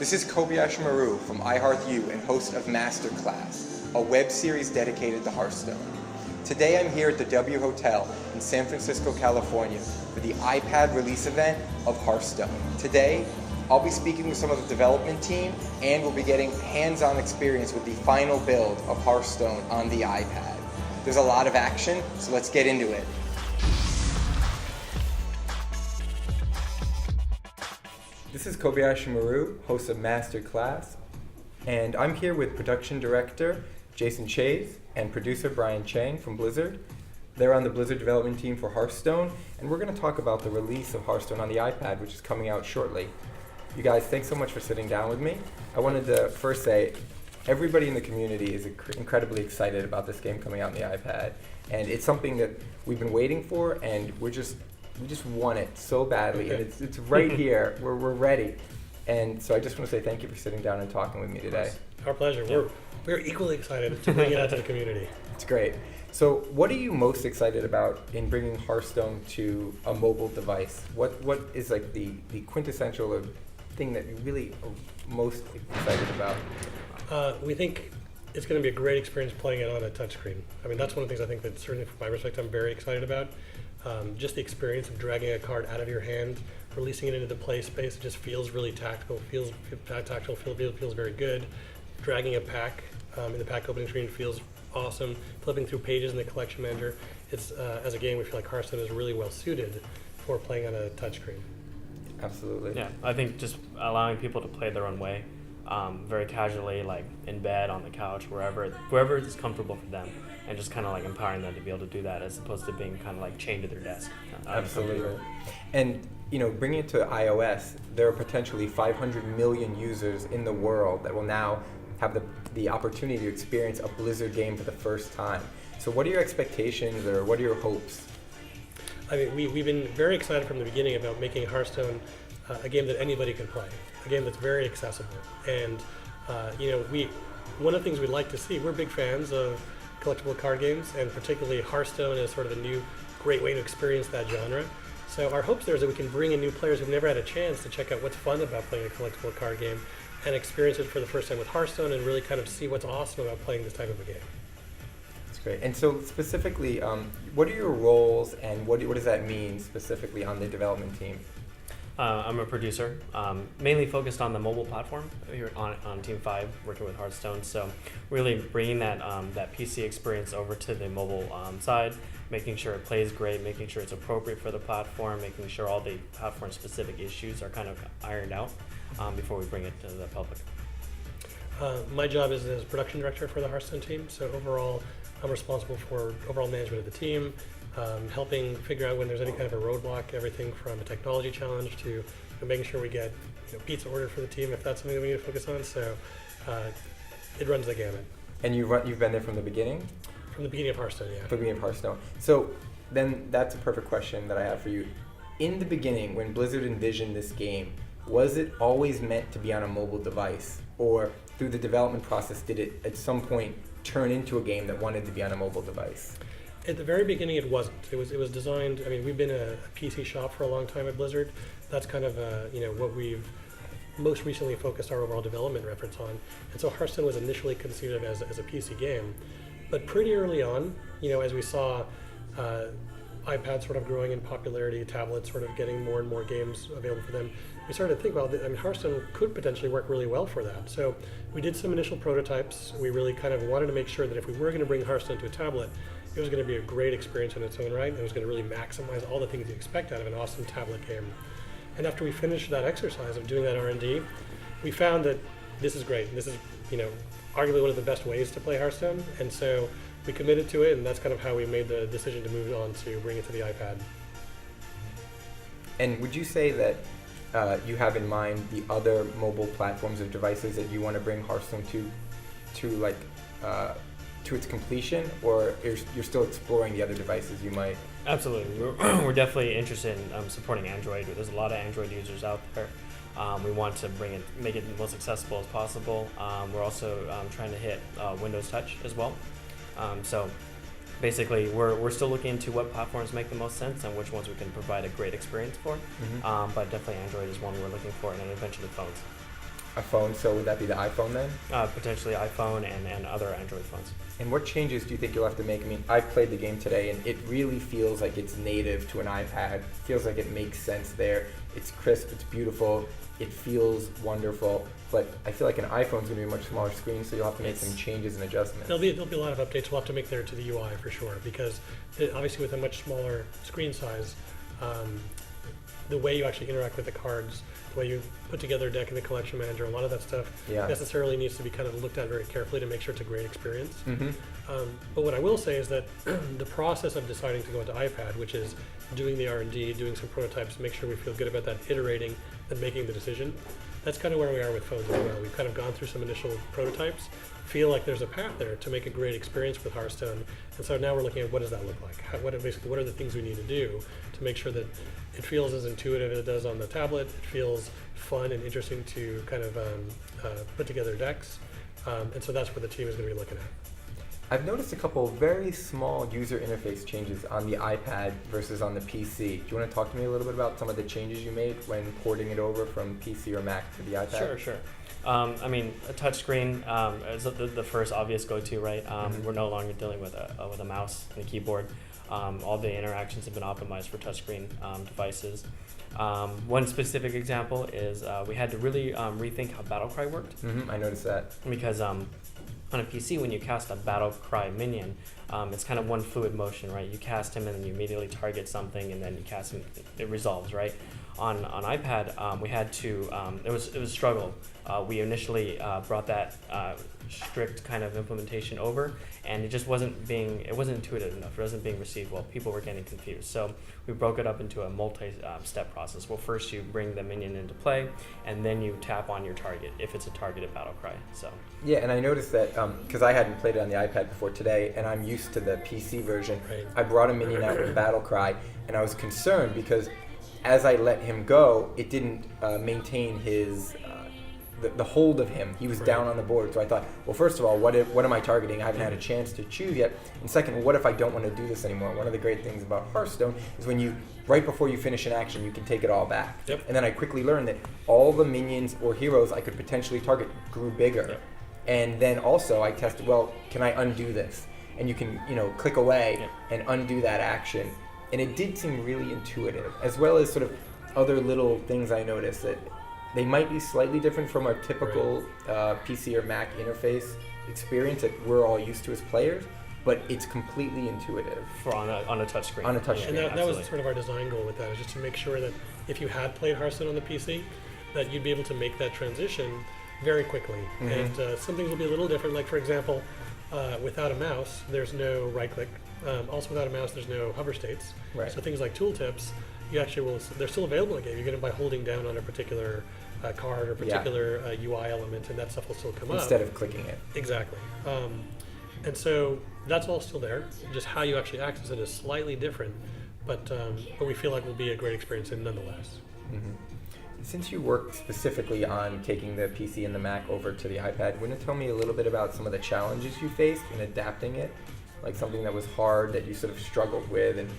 This is Kobayashi Maru from iHeartU and host of Masterclass, a web series dedicated to Hearthstone. Today I'm here at the W Hotel in San Francisco, California for the iPad release event of Hearthstone. Today, I'll be speaking with some of the development team and we'll be getting hands-on experience with the final build of Hearthstone on the iPad. There's a lot of action, so let's get into it. This is Kobayashi Maru, host of Masterclass, and I'm here with production director Jason Chase and producer Brian Chang from Blizzard. They're on the Blizzard development team for Hearthstone, and we're going to talk about the release of Hearthstone on the iPad, which is coming out shortly. You guys, thanks so much for sitting down with me. I wanted to first say, everybody in the community is incredibly excited about this game coming out on the iPad, and it's something that we've been waiting for, and we just want it so badly, and it's right here. We're ready, and so I just want to say thank you for sitting down and talking with me today. Our pleasure. We're equally excited to bring it out to the community. It's great. So, what are you most excited about in bringing Hearthstone to a mobile device? What is like the quintessential or thing that you really are most excited about? We think it's going to be a great experience playing it on a touchscreen. I mean, that's one of the things I think that certainly from my perspective I'm very excited about. Just the experience of dragging a card out of your hand, releasing it into the play space, it just feels really tactical, feels very good. Dragging a pack in the pack opening screen feels awesome. Flipping through pages in the collection manager, it's as a game we feel like Hearthstone is really well suited for playing on a touchscreen. Absolutely. Yeah, I think just allowing people to play their own way, very casually, like in bed, on the couch, wherever is comfortable for them, and just kind of like empowering them to be able to do that as opposed to being kind of like chained to their desk. Absolutely. And bringing it to iOS, there are potentially 500 million users in the world that will now have the opportunity to experience a Blizzard game for the first time. So what are your expectations or what are your hopes? I mean, we've been very excited from the beginning about making Hearthstone a game that anybody can play, a game that's very accessible. And one of the things we'd like to see, we're big fans of collectible card games, and particularly Hearthstone is sort of a new great way to experience that genre. So our hopes there is that we can bring in new players who've never had a chance to check out what's fun about playing a collectible card game and experience it for the first time with Hearthstone and really kind of see what's awesome about playing this type of a game. That's great. And so specifically, what are your roles and what does that mean specifically on the development team? I'm a producer, mainly focused on the mobile platform here on Team 5, working with Hearthstone. So really bringing that PC experience over to the mobile side, making sure it plays great, making sure it's appropriate for the platform, making sure all the platform-specific issues are kind of ironed out before we bring it to the public. My job is as production director for the Hearthstone team. So overall, I'm responsible for overall management of the team, helping figure out when there's any kind of a roadblock, everything from a technology challenge to making sure we get pizza ordered for the team if that's something that we need to focus on. So it runs the gamut. And you've been there from the beginning? From the beginning of Hearthstone, yeah. From the beginning of Hearthstone. So then that's a perfect question that I have for you. In the beginning, when Blizzard envisioned this game, was it always meant to be on a mobile device? Or through the development process, did it at some point turn into a game that wanted to be on a mobile device? At the very beginning, it wasn't. It was designed. I mean, we've been a PC shop for a long time at Blizzard. That's kind of what we've most recently focused our overall development efforts on. And so Hearthstone was initially conceived as a PC game, but pretty early on, as we saw iPads sort of growing in popularity, tablets sort of getting more and more games available for them, we started to think, well, Hearthstone could potentially work really well for that. So we did some initial prototypes. We really kind of wanted to make sure that if we were going to bring Hearthstone to a tablet, it was going to be a great experience in its own right. It was going to really maximize all the things you expect out of an awesome tablet game. And after we finished that exercise of doing that R&D, we found that this is great. This is, arguably one of the best ways to play Hearthstone. And so we committed to it, and that's kind of how we made the decision to move on to bring it to the iPad. And would you say that you have in mind the other mobile platforms or devices that you want to bring Hearthstone to its completion, or you're still exploring the other devices you might? Absolutely. We're definitely interested in supporting Android. There's a lot of Android users out there. We want to make it the most accessible as possible. We're also trying to hit Windows Touch as well. So basically, we're still looking into what platforms make the most sense and which ones we can provide a great experience for. But definitely Android is one we're looking for, and then eventually phones. a phone, so would that be the iPhone then? Potentially iPhone and other Android phones. And what changes do you think you'll have to make? I mean, I played the game today, and it really feels like it's native to an iPad. It feels like it makes sense there. It's crisp, it's beautiful, it feels wonderful. But I feel like an iPhone's going to be a much smaller screen, so you'll have to make some changes and adjustments. There'll be a lot of updates we'll have to make there to the UI for sure, because obviously with a much smaller screen size, the way you actually interact with the cards, the way you put together a deck in the collection manager, a lot of that stuff necessarily needs to be kind of looked at very carefully to make sure it's a great experience. But what I will say is that the process of deciding to go into iPad, which is doing the R&D, doing some prototypes, make sure we feel good about that, iterating, and making the decision, that's kind of where we are with phones as well. We've kind of gone through some initial prototypes, feel like there's a path there to make a great experience with Hearthstone, and so now we're looking at what does that look like? What are the things we need to do to make sure that it feels as intuitive as it does on the tablet, it feels fun and interesting to kind of put together decks, and so that's what the team is going to be looking at. I've noticed a couple very small user interface changes on the iPad versus on the PC. Do you want to talk to me a little bit about some of the changes you made when porting it over from PC or Mac to the iPad? Sure. I mean, a touchscreen is the first obvious go-to, right? We're no longer dealing with a mouse and a keyboard. All the interactions have been optimized for touchscreen devices. One specific example is we had to really rethink how Battlecry worked. I noticed that. Because on a PC, when you cast a Battlecry minion, it's kind of one fluid motion, right? You cast him and then you immediately target something, and then you cast him, it resolves, right? On iPad, we had to, it was a struggle. We initially brought that strict kind of implementation over, and it just wasn't intuitive enough. It wasn't being received well. People were getting confused. So we broke it up into a multi-step process. Well, first you bring the minion into play, and then you tap on your target if it's a targeted Battlecry. So yeah, and I noticed that because I hadn't played it on the iPad before today, and I'm used to the PC version. Right. I brought a minion out with Battlecry, and I was concerned because as I let him go, it didn't maintain his the hold of him. He was down on the board. So I thought, well, first of all, what am I targeting? I haven't had a chance to choose yet. And second, what if I don't want to do this anymore? One of the great things about Hearthstone is when right before you finish an action, you can take it all back. Yep. And then I quickly learned that all the minions or heroes I could potentially target grew bigger. Yep. And then also I tested, well, can I undo this? And you can, click away and undo that action. And it did seem really intuitive, as well as sort of other little things I noticed that they might be slightly different from our typical PC or Mac interface experience that we're all used to as players, but it's completely intuitive. on a touchscreen. On a touchscreen. And that was sort of our design goal with that, is just to make sure that if you had played Hearthstone on the PC, that you'd be able to make that transition very quickly. And some things will be a little different. Like, for example, without a mouse, there's no right click. Also without a mouse, there's no hover states. Right. So things like tooltips, you actually they're still available in the game. You get them by holding down on a particular card or particular UI element, and that stuff will still come up. Instead of clicking it. Exactly. And so that's all still there. Just how you actually access it is slightly different, but we feel like will be a great experience nonetheless. Since you worked specifically on taking the PC and the Mac over to the iPad, wouldn't you tell me a little bit about some of the challenges you faced in adapting it? Like something that was hard that you sort of struggled with? And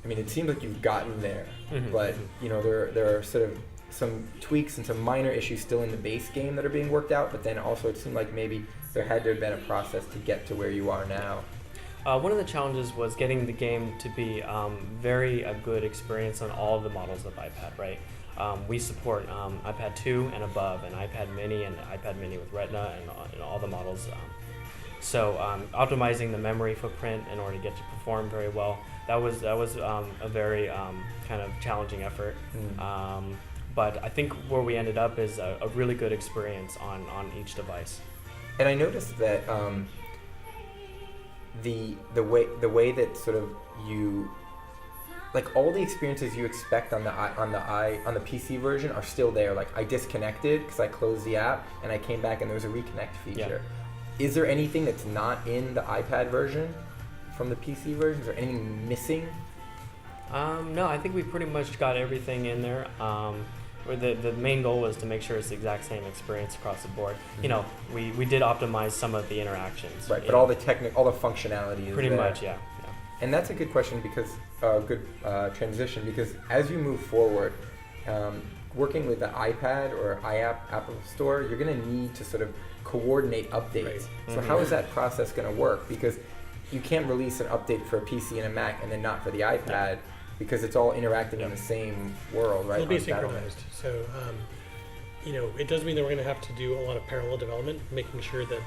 I mean, it seems like you've gotten there, but there are sort of some tweaks and some minor issues still in the base game that are being worked out, but then also it seemed like maybe there had to have been a process to get to where you are now. One of the challenges was getting the game to be very a good experience on all of the models of iPad, right? We support iPad 2 and above, and iPad mini and iPad mini with Retina and all the models. So optimizing the memory footprint in order to get to perform very well, that was a very kind of challenging effort. But I think where we ended up is a really good experience on each device. And I noticed that the way that sort of you, like, all the experiences you expect on the PC version are still there. Like, I disconnected because I closed the app and I came back and there was a reconnect feature. Is there anything that's not in the iPad version from the PC version? Is there anything missing? No, I think we pretty much got everything in there. The main goal was to make sure it's the exact same experience across the board. We did optimize some of the interactions. Right, but all the functionality is pretty there. much, yeah. And that's a good question because good transition, because as you move forward, working with the iPad or Apple Store, you're going to need to sort of coordinate updates. Right. So how is that process going to work? Because you can't release an update for a PC and a Mac and then not for the iPad because it's all interacting in the same world, right? It'll be on Battle.net. synchronized. So, it does mean that we're going to have to do a lot of parallel development, making sure that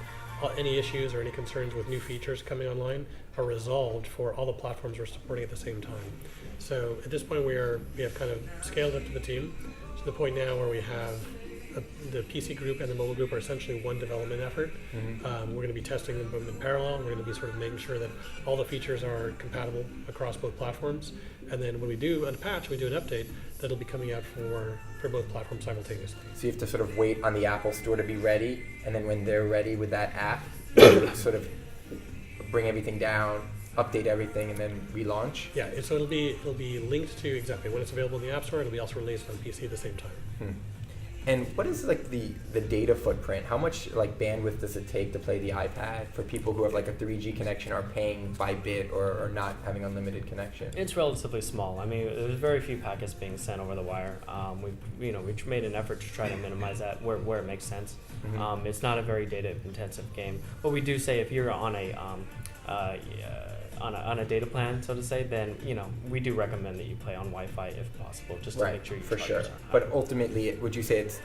any issues or any concerns with new features coming online are resolved for all the platforms we're supporting at the same time. So at this point, we have kind of scaled up to the team to the point now where we have the PC group and the mobile group are essentially one development effort. We're going to be testing them both in parallel. We're going to be sort of making sure that all the features are compatible across both platforms. And then when we do a patch, we do an update, that'll be coming out for both platforms simultaneously. So you have to sort of wait on the Apple Store to be ready, and then when they're ready with that app, you sort of bring everything down, update everything, and then relaunch. Yeah, so it'll be linked to exactly when it's available in the App Store. It'll be also released on PC at the same time. And what is like the data footprint? How much like bandwidth does it take to play the iPad for people who have like a 3G connection, are paying by bit, or not having unlimited connection? It's relatively small. I mean, there's very few packets being sent over the wire. We've made an effort to try to minimize that where it makes sense. It's not a very data intensive game, but we do say if you're on a on a data plan, so to say, then we do recommend that you play on Wi-Fi if possible, just to make sure you for sure. charge it. But ultimately, would you say it's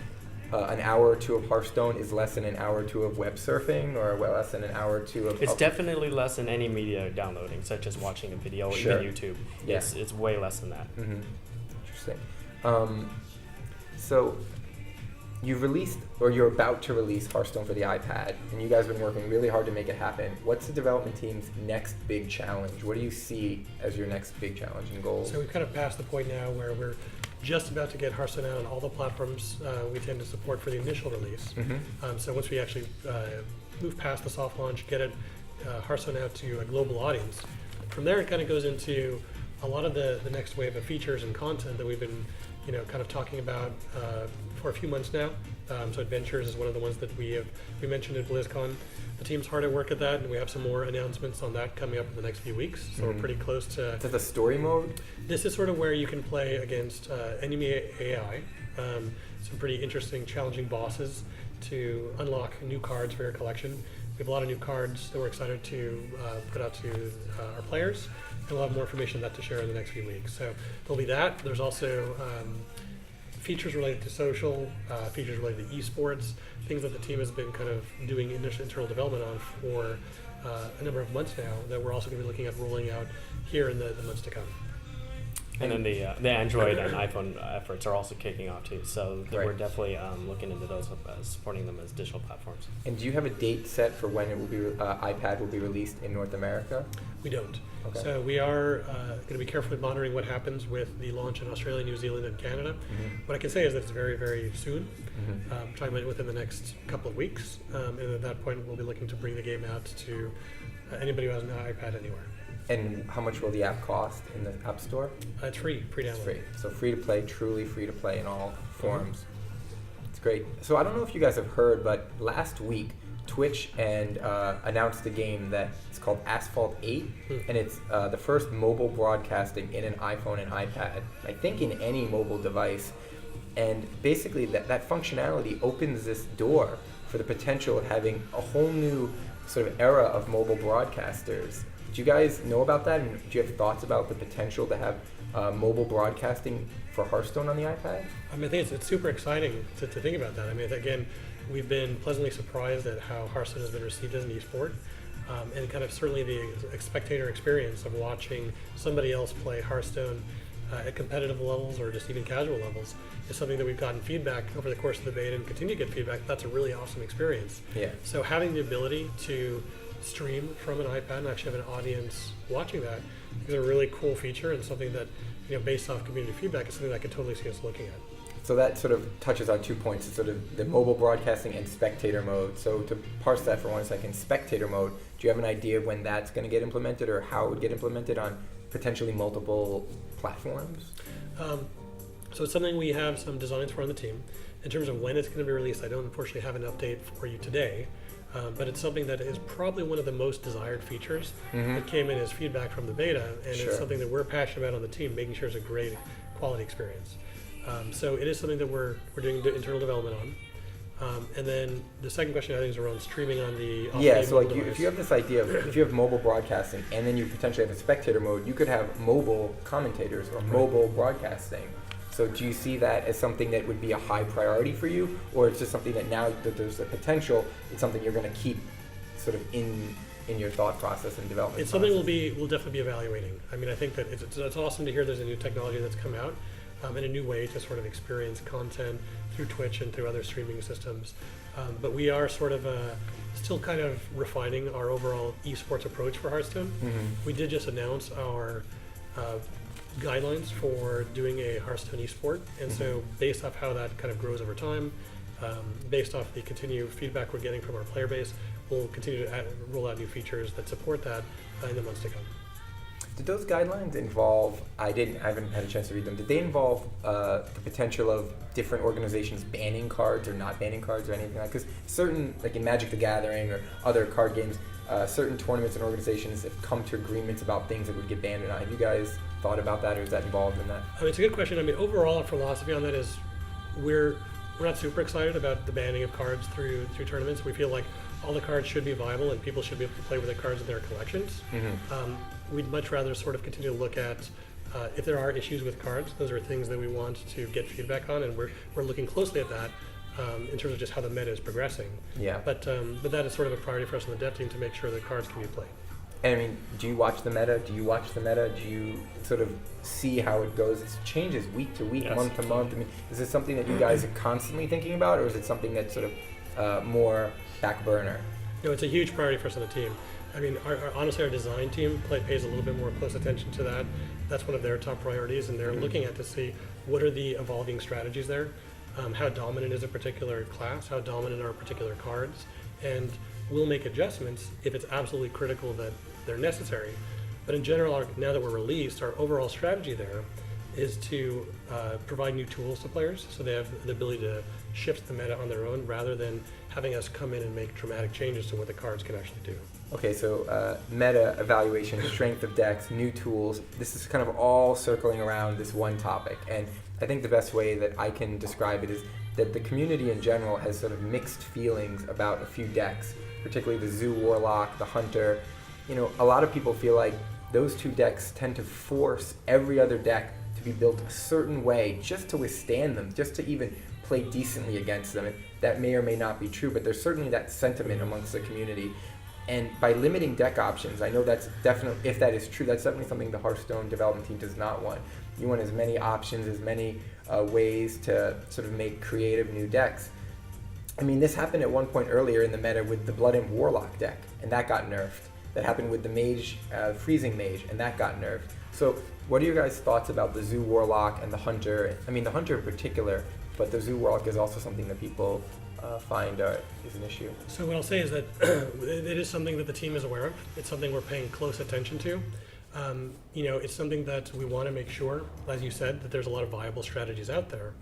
an hour or two of Hearthstone is less than an hour or two of web surfing, or less than an hour or two of? It's definitely less than any media downloading, such as watching a video, or even YouTube. Yeah. It's way less than that. Interesting. So you released, or you're about to release Hearthstone for the iPad, and you guys have been working really hard to make it happen. What's the development team's next big challenge? What do you see as your next big challenge and goal? So we've kind of passed the point now where we're just about to get Hearthstone out on all the platforms we tend to support for the initial release. So once we actually move past the soft launch, get Hearthstone out to a global audience, from there it kind of goes into a lot of the next wave of features and content that we've been kind of talking about for a few months now. So Adventures is one of the ones that we mentioned at BlizzCon. The team's hard at work at that, and we have some more announcements on that coming up in the next few weeks. So we're pretty close to. Is that the story mode? This is sort of where you can play against enemy AI, some pretty interesting, challenging bosses to unlock new cards for your collection. We have a lot of new cards that we're excited to put out to our players, and we'll have more information on that to share in the next few weeks. So there'll be that. There's also features related to social, features related to esports, things that the team has been kind of doing internal development on for a number of months now that we're also going to be looking at rolling out here in the months to come. And then the Android and iPhone efforts are also kicking off too. So we're definitely looking into those, supporting them as digital platforms. And do you have a date set for when it will be iPad will be released in North America? We don't. Okay. So we are going to be carefully monitoring what happens with the launch in Australia, New Zealand, and Canada. What I can say is that it's very, very soon. Talking about within the next couple of weeks, and at that point we'll be looking to bring the game out to anybody who has an iPad anywhere. And how much will the app cost in the App Store? It's free download. It's free. So free to play, truly free to play in all forms. It's great. So I don't know if you guys have heard, but last week Twitch announced a game that is called Asphalt 8, and it's the first mobile broadcasting in an iPhone and iPad, I think in any mobile device. And basically that functionality opens this door for the potential of having a whole new sort of era of mobile broadcasters. Do you guys know about that, and do you have thoughts about the potential to have mobile broadcasting for Hearthstone on the iPad? I mean, I think it's super exciting to think about that. I mean, again, we've been pleasantly surprised at how Hearthstone has been received as an esport, and kind of certainly the spectator experience of watching somebody else play Hearthstone at competitive levels or just even casual levels is something that we've gotten feedback over the course of the beta and continue to get feedback. That's a really awesome experience. Yeah. So having the ability to stream from an iPad and actually have an audience watching that is a really cool feature, and something that, based off community feedback, is something that I can totally see us looking at. So that sort of touches on 2 points. It's sort of the mobile broadcasting and spectator mode. So to parse that for 1 second, spectator mode, do you have an idea of when that's going to get implemented, or how it would get implemented on potentially multiple platforms? So it's something we have some designs for on the team. In terms of when it's going to be released, I don't unfortunately have an update for you today. But it's something that is probably one of the most desired features that came in as feedback from the beta, and it's something that we're passionate about on the team, making sure it's a great quality experience. So it is something that we're doing internal development on. And then the second question I think is around streaming on the Yeah, so like device. if you have this idea of if you have mobile broadcasting and then you potentially have a spectator mode, you could have mobile commentators or mobile broadcasting. So do you see that as something that would be a high priority for you, or it's just something that now that there's a potential, it's something you're going to keep sort of in your thought process and development? It's something we'll definitely be evaluating. I mean, I think that it's awesome to hear there's a new technology that's come out and a new way to sort of experience content through Twitch and through other streaming systems. But we are sort of still kind of refining our overall esports approach for Hearthstone. We did just announce our guidelines for doing a Hearthstone esport, and so based off how that kind of grows over time, based off the continued feedback we're getting from our player base, we'll continue to roll out new features that support that in the months to come. Did those guidelines involve, I haven't had a chance to read them, did they involve the potential of different organizations banning cards or not banning cards or anything like that? Because certain, like in Magic the Gathering or other card games, certain tournaments and organizations have come to agreements about things that would get banned or not. Have you guys thought about that, or is that involved in that? I mean, it's a good question. I mean, overall, our philosophy on that is we're not super excited about the banning of cards through tournaments. We feel like all the cards should be viable and people should be able to play with the cards in their collections. We'd much rather sort of continue to look at if there are issues with cards. Those are things that we want to get feedback on, and we're looking closely at that in terms of just how the meta is progressing. Yeah. But that is sort of a priority for us on the dev team to make sure that cards can be played. And I mean, do you watch the meta? Do you sort of see how it goes? It changes week to week, Yes. month to month. I mean, is this something that you guys are constantly thinking about, or is it something that's sort of more back burner? No, it's a huge priority for us on the team. I mean, honestly, our design team pays a little bit more close attention to that. That's one of their top priorities, and they're looking at to see what are the evolving strategies there, how dominant is a particular class, how dominant are particular cards, and we'll make adjustments if it's absolutely critical that they're necessary. But in general, now that we're released, our overall strategy there is to provide new tools to players so they have the ability to shift the meta on their own rather than having us come in and make dramatic changes to what the cards can actually do. Okay, so meta evaluation, strength of decks, new tools. This is kind of all circling around this one topic. And I think the best way that I can describe it is that the community in general has sort of mixed feelings about a few decks, particularly the Zoo Warlock, the Hunter. You know, a lot of people feel like those two decks tend to force every other deck to be built a certain way just to withstand them, just to even play decently against them. And that may or may not be true, but there's certainly that sentiment amongst the community. And by limiting deck options, I know that's definitely, if that is true, that's definitely something the Hearthstone development team does not want. You want as many options, as many ways to sort of make creative new decks. I mean, this happened at one point earlier in the meta with the Blood and Warlock deck, and that got nerfed. That happened with the Mage, Freezing Mage, and that got nerfed. So what are your guys' thoughts about the Zoo Warlock and the Hunter? I mean, the Hunter in particular, but the Zoo Warlock is also something that people find is an issue. So what I'll say is that it is something that the team is aware of. It's something we're paying close attention to. You know, it's something that we want to make sure, as you said, that there's a lot of viable strategies out there.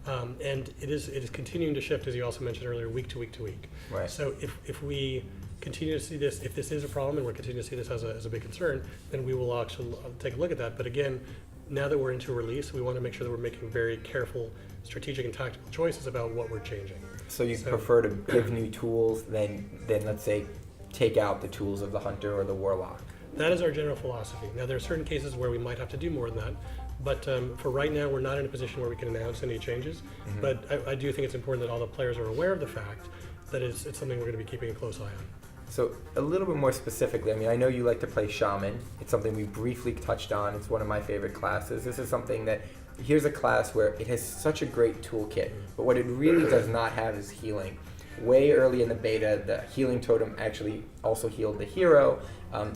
And it is continuing to shift, as you also mentioned earlier, week to week to week. Right. So if we continue to see this, if this is a problem and we're continuing to see this as a big concern, then we will actually take a look at that. But again, now that we're into release, we want to make sure that we're making very careful strategic and tactical choices about what we're changing. So you prefer to give new tools than let's say take out the tools of the Hunter or the Warlock? That is our general philosophy. Now there are certain cases where we might have to do more than that, but for right now we're not in a position where we can announce any changes. But I do think it's important that all the players are aware of the fact that it's something we're going to be keeping a close eye on. So a little bit more specifically, I mean, I know you like to play Shaman. It's something we briefly touched on. It's one of my favorite classes. This is something that, here's a class where it has such a great toolkit, but what it really does not have is healing. Way early in the beta, the healing totem actually also healed the hero.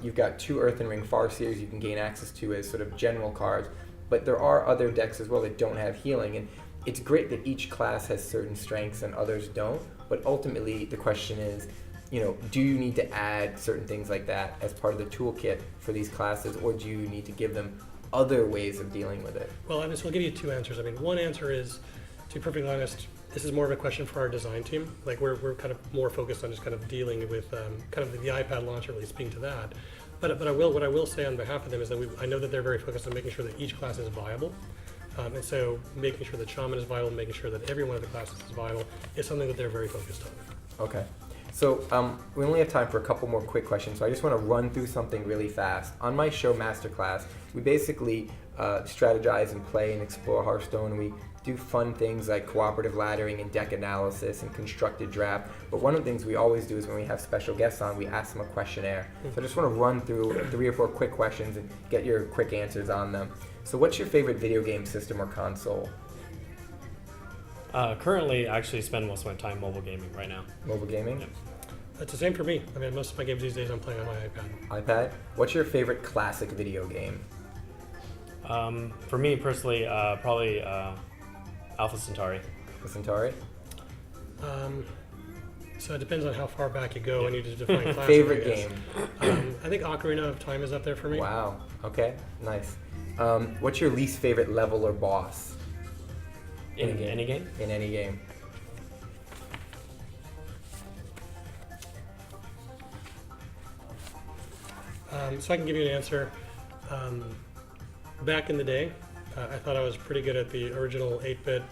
You've got 2 Earthen Ring Farseers you can gain access to as sort of general cards, but there are other decks as well that don't have healing, and it's great that each class has certain strengths and others don't, but ultimately the question is, you know, do you need to add certain things like that as part of the toolkit for these classes, or do you need to give them other ways of dealing with it? Well, I mean, so I'll give you 2 answers. I mean, one answer is, to be perfectly honest, this is more of a question for our design team. Like we're kind of more focused on just kind of dealing with kind of the iPad launch, or at least speaking to that. But what I will say on behalf of them is that I know that they're very focused on making sure that each class is viable. And so making sure that Shaman is vital, making sure that every one of the classes is vital is something that they're very focused on. Okay. So we only have time for a couple more quick questions, so I just want to run through something really fast. On my show Masterclass, we basically strategize and play and explore Hearthstone. We do fun things like cooperative laddering and deck analysis and constructed draft. But one of the things we always do is when we have special guests on, we ask them a questionnaire. So I just want to run through 3 or 4 quick questions and get your quick answers on them. So what's your favorite video game system or console? Currently, I actually spend most of my time mobile gaming right now. Mobile gaming? Yep. That's the same for me. I mean, most of my games these days I'm playing on my iPad. iPad? What's your favorite classic video game? For me personally, probably Alpha Centauri. Centauri? So it depends on how far back you go and you just define classic. Favorite I guess. game? I think Ocarina of Time is up there for me. Wow. Okay. Nice. What's your least favorite level or boss? In any game? In any game. So I can give you an answer. Back in the day, I thought I was pretty good at the original 8-bit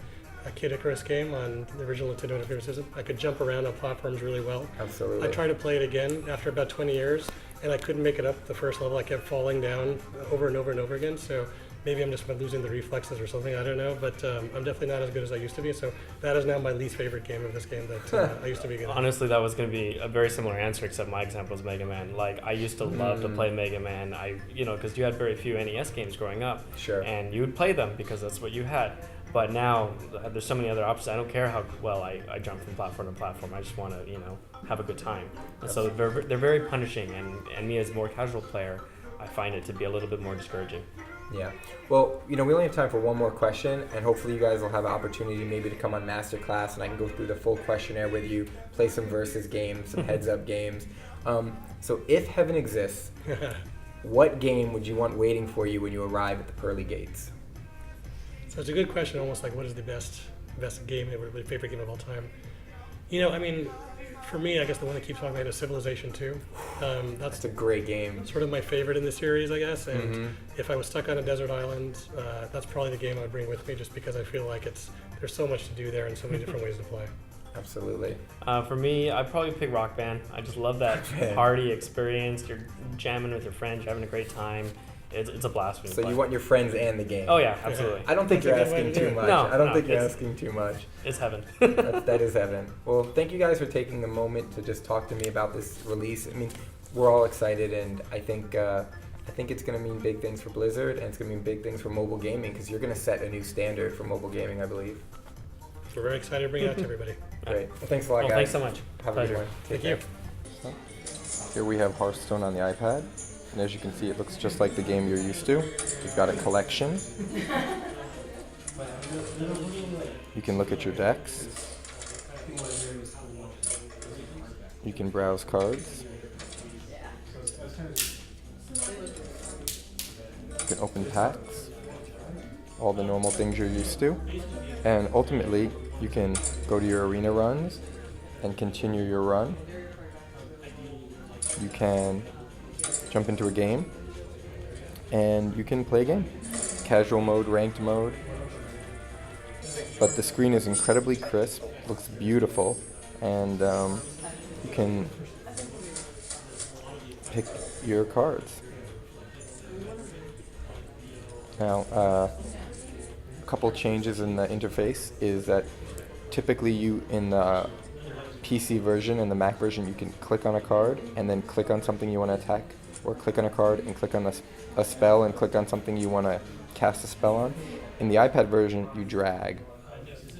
Kid Icarus game on the original Nintendo Entertainment System. I could jump around on platforms really well. Absolutely. I tried to play it again after about 20 years, and I couldn't make it up the first level. I kept falling down over and over and over again. So maybe I'm just losing the reflexes or something. I don't know, but I'm definitely not as good as I used to be. So that is now my least favorite game of this game that I used to be good at. Honestly, that was going to be a very similar answer, except my example was Mega Man. Like, I used to love to play Mega Man. Because you had very few NES games growing up. Sure. And you would play them because that's what you had. But now there's so many other options. I don't care how well I jump from platform to platform. I just want to, have a good time. And so they're very punishing. And me as a more casual player, I find it to be a little bit more discouraging. Yeah. Well, we only have time for one more question, and hopefully you guys will have an opportunity maybe to come on Masterclass, and I can go through the full questionnaire with you, play some versus games, some heads-up games. So if heaven exists, what game would you want waiting for you when you arrive at the pearly gates? So it's a good question, almost like what is the best game, my favorite game of all time? For me, I guess the one that keeps talking about is Civilization 2. That's a great game. Sort of my favorite in the series, I guess. And if I was stuck on a desert island, that's probably the game I would bring with me, just because I feel like there's so much to do there and so many different ways to play. Absolutely. For me, I'd probably pick Rock Band. I just love that party experience. You're jamming with your friends, you're having a great time. It's a blast when you So play. you want your friends and the game. Oh yeah, absolutely. I don't think That's you're a good way asking to do too it. much. No, I don't no, think you're it's- asking too much. It's heaven. That is heaven. Well, thank you guys for taking the moment to just talk to me about this release. I mean, we're all excited, and I think it's going to mean big things for Blizzard, and it's going to mean big things for mobile gaming, because you're going to set a new standard for mobile gaming, I believe. We're very excited to bring it out to everybody. Great. Well, thanks a lot, Well, guys. thanks so much. Have a good Pleasure. one. Take Thank care. you. Here we have Hearthstone on the iPad, and as you can see, it looks just like the game you're used to. You've got a collection. You can look at your decks. You can browse cards. You can open packs. All the normal things you're used to. And ultimately, you can go to your arena runs and continue your run. You can jump into a game and you can play a game. Casual mode, ranked mode. But the screen is incredibly crisp, looks beautiful, and you can pick your cards. Now, a couple changes in the interface is that typically in the PC version and the Mac version, you can click on a card and then click on something you want to attack, or click on a card and click on a spell and click on something you want to cast a spell on. In the iPad version, you drag.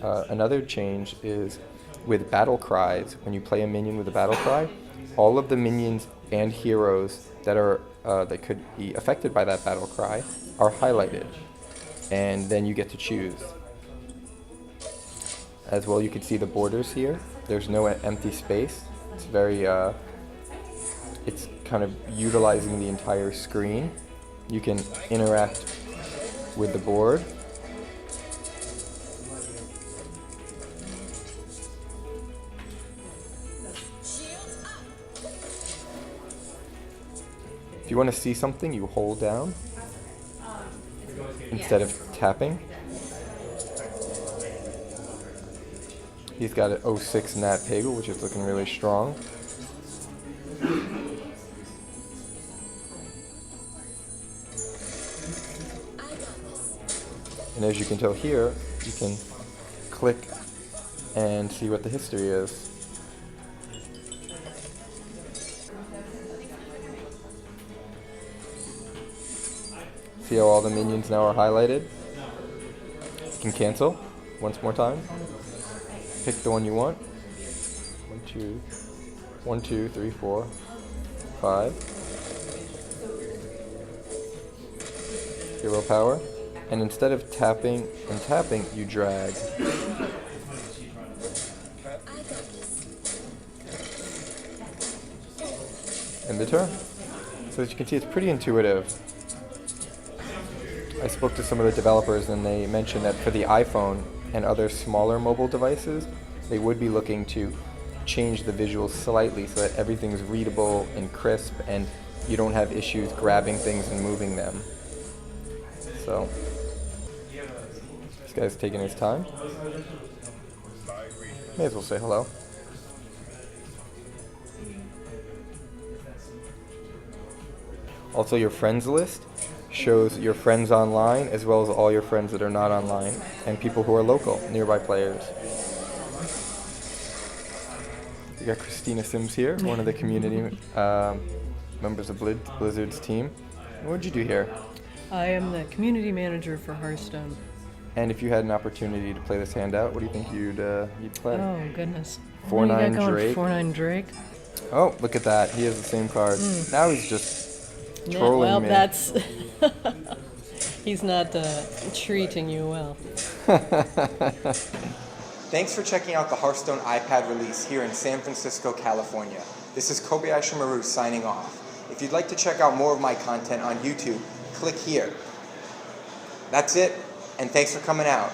Another change is with battle cries. When you play a minion with a battle cry, all of the minions and heroes that could be affected by that battle cry are highlighted, and then you get to choose. As well, you can see the borders here. There's no empty space. It's it's kind of utilizing the entire screen. You can interact with the board. If you want to see something, you hold down instead of tapping. He's got an 06 Nat Pagel, which is looking really strong. And as you can tell here, you can click and see what the history is. See how all the minions now are highlighted? You can cancel once more time. Pick the one you want. 1, 2, 3, 4, 5. Hero power. And instead of tapping and tapping, you drag. End the turn. So as you can see, it's pretty intuitive. I spoke to some of the developers and they mentioned that for the iPhone and other smaller mobile devices, they would be looking to change the visuals slightly so that everything's readable and crisp and you don't have issues grabbing things and moving them. So, this guy's taking his time. May as well say hello. Also, your friends list shows your friends online as well as all your friends that are not online and people who are local, nearby players. You got Christina Sims here, one of the community members of Blizzard's team. What would you do here? I am the community manager for Hearthstone. And if you had an opportunity to play this hand out, what do you think you'd play? Oh, goodness. 4-9 Drake. 4-9 Drake. Oh, look at that. He has the same card. Now he's just trolling well, me. that's... He's not treating you well. Thanks for checking out the Hearthstone iPad release here in San Francisco, California. This is Kobayashi Maru signing off. If you'd like to check out more of my content on YouTube, click here. That's it, and thanks for coming out.